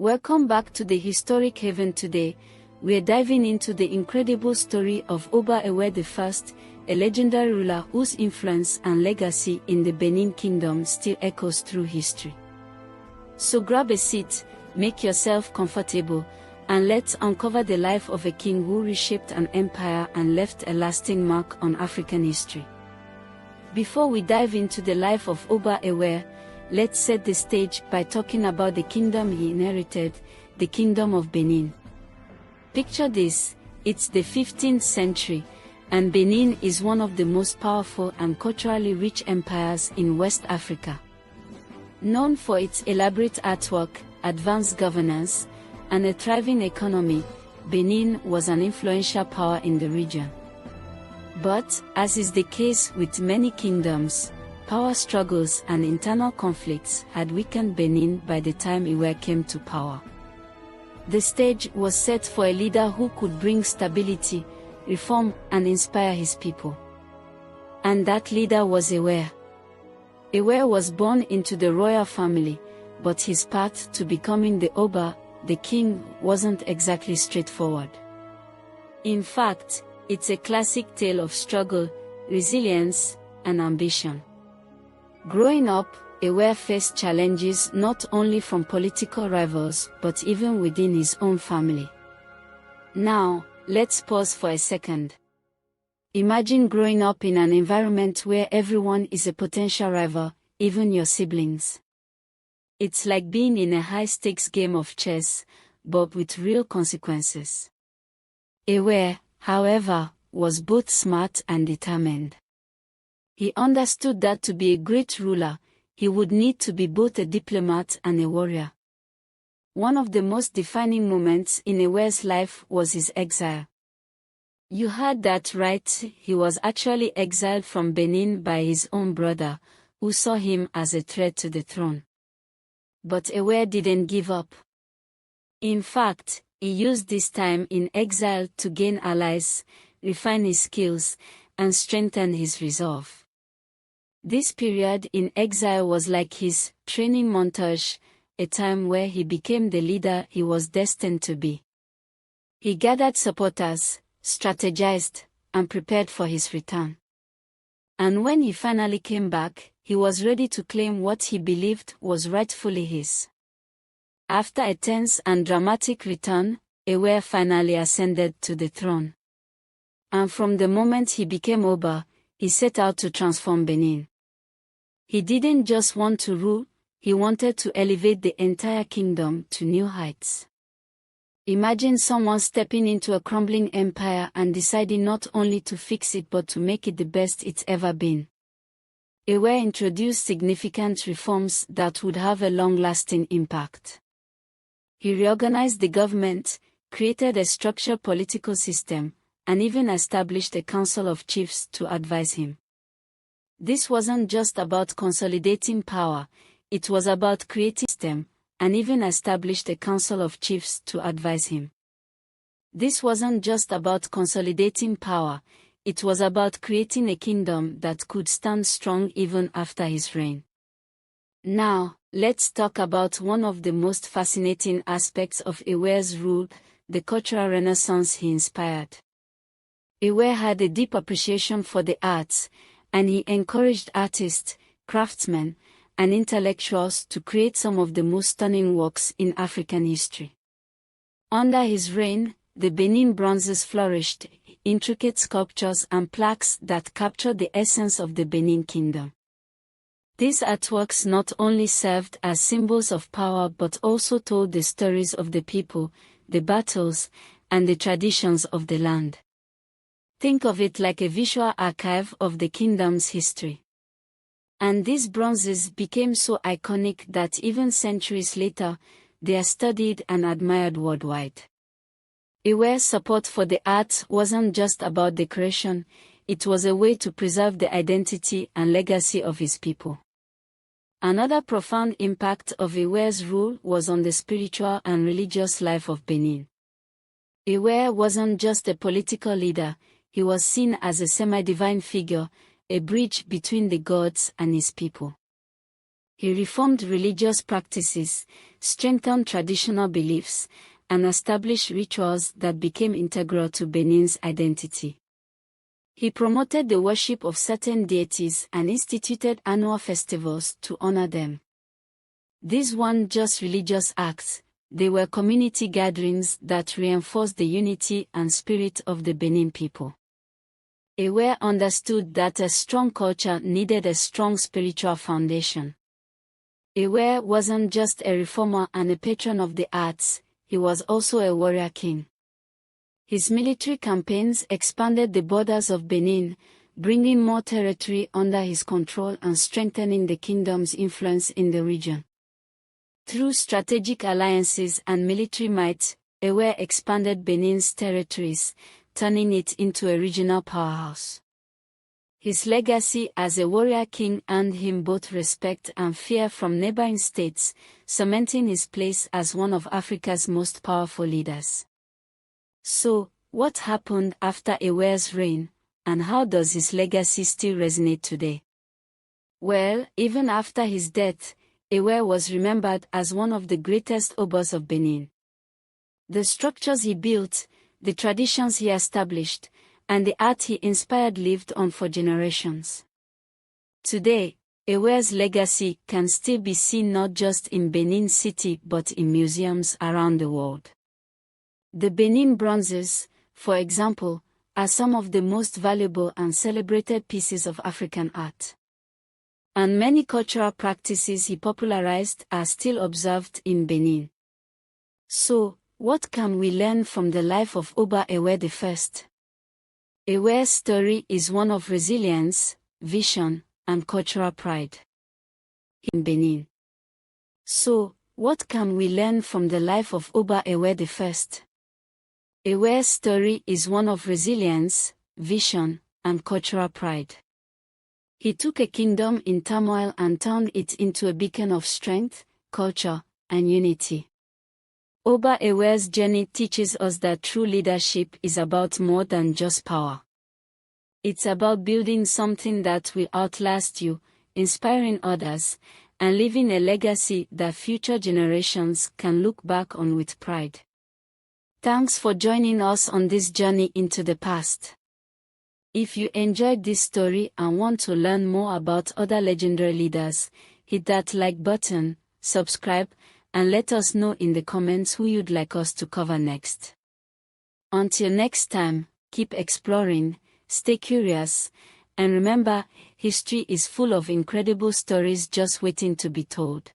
Welcome back to the historic haven. Today, we are diving into the incredible story of Oba Eware the First, a legendary ruler whose influence and legacy in the Benin Kingdom still echoes through history. So grab a seat, make yourself comfortable, and let's uncover the life of a king who reshaped an empire and left a lasting mark on African history. Before we dive into the life of Oba Eware, let's set the stage by talking about the kingdom he inherited, the Kingdom of Benin. Picture this, it's the 15th century, and Benin is one of the most powerful and culturally rich empires in West Africa. Known for its elaborate artwork, advanced governance, and a thriving economy, Benin was an influential power in the region. But, as is the case with many kingdoms, power struggles and internal conflicts had weakened Benin by the time Eware came to power. The stage was set for a leader who could bring stability, reform, and inspire his people. And that leader was Eware. Eware was born into the royal family, but his path to becoming the Oba, the king, wasn't exactly straightforward. In fact, it's a classic tale of struggle, resilience, and ambition. Growing up, Eware faced challenges not only from political rivals but even within his own family. Now, let's pause for a second. Imagine growing up in an environment where everyone is a potential rival, even your siblings. It's like being in a high-stakes game of chess, but with real consequences. Eware, however, was both smart and determined. He understood that to be a great ruler, he would need to be both a diplomat and a warrior. One of the most defining moments in Eware's life was his exile. You heard that right, he was actually exiled from Benin by his own brother, who saw him as a threat to the throne. But Eware didn't give up. In fact, he used this time in exile to gain allies, refine his skills, and strengthen his resolve. This period in exile was like his training montage, a time where he became the leader he was destined to be. He gathered supporters, strategized, and prepared for his return. And when he finally came back, he was ready to claim what he believed was rightfully his. After a tense and dramatic return, Eware finally ascended to the throne. And from the moment he became Oba, he set out to transform Benin. He didn't just want to rule, he wanted to elevate the entire kingdom to new heights. Imagine someone stepping into a crumbling empire and deciding not only to fix it but to make it the best it's ever been. Eware introduced significant reforms that would have a long-lasting impact. He reorganized the government, created a structured political system, and even established a council of chiefs to advise him. This wasn't just about consolidating power, it was about creating a system, and even established a council of chiefs to advise him. This wasn't just about consolidating power, it was about creating a kingdom that could stand strong even after his reign. Now, let's talk about one of the most fascinating aspects of Eware's rule, the cultural renaissance he inspired. Eware had a deep appreciation for the arts, and he encouraged artists, craftsmen, and intellectuals to create some of the most stunning works in African history. Under his reign, the Benin bronzes flourished, intricate sculptures and plaques that captured the essence of the Benin Kingdom. These artworks not only served as symbols of power but also told the stories of the people, the battles, and the traditions of the land. Think of it like a visual archive of the kingdom's history. And these bronzes became so iconic that even centuries later, they are studied and admired worldwide. Eware's support for the arts wasn't just about decoration, it was a way to preserve the identity and legacy of his people. Another profound impact of Eware's rule was on the spiritual and religious life of Benin. Eware wasn't just a political leader, he was seen as a semi-divine figure, a bridge between the gods and his people. He reformed religious practices, strengthened traditional beliefs, and established rituals that became integral to Benin's identity. He promoted the worship of certain deities and instituted annual festivals to honor them. These weren't just religious acts, they were community gatherings that reinforced the unity and spirit of the Benin people. Eware understood that a strong culture needed a strong spiritual foundation. Eware wasn't just a reformer and a patron of the arts, he was also a warrior king. His military campaigns expanded the borders of Benin, bringing more territory under his control and strengthening the kingdom's influence in the region. Through strategic alliances and military might, Eware expanded Benin's territories, turning it into a regional powerhouse. His legacy as a warrior king earned him both respect and fear from neighboring states, cementing his place as one of Africa's most powerful leaders. So, what happened after Eware's reign, and how does his legacy still resonate today? Well, even after his death, Eware was remembered as one of the greatest Obas of Benin. The structures he built, the traditions he established, and the art he inspired lived on for generations. Today, Eware's legacy can still be seen not just in Benin City but in museums around the world. The Benin bronzes, for example, are some of the most valuable and celebrated pieces of African art. And many cultural practices he popularized are still observed in Benin. So, what can we learn from the life of Oba Eware the First? Eware's story is one of resilience, vision, and cultural pride. In Benin. So, what can we learn from the life of Oba Eware the First? Eware's story is one of resilience, vision, and cultural pride. He took a kingdom in turmoil and turned it into a beacon of strength, culture, and unity. Oba Eware's journey teaches us that true leadership is about more than just power. It's about building something that will outlast you, inspiring others, and leaving a legacy that future generations can look back on with pride. Thanks for joining us on this journey into the past. If you enjoyed this story and want to learn more about other legendary leaders, hit that like button, subscribe, and let us know in the comments who you'd like us to cover next. Until next time, keep exploring, stay curious, and remember, history is full of incredible stories just waiting to be told.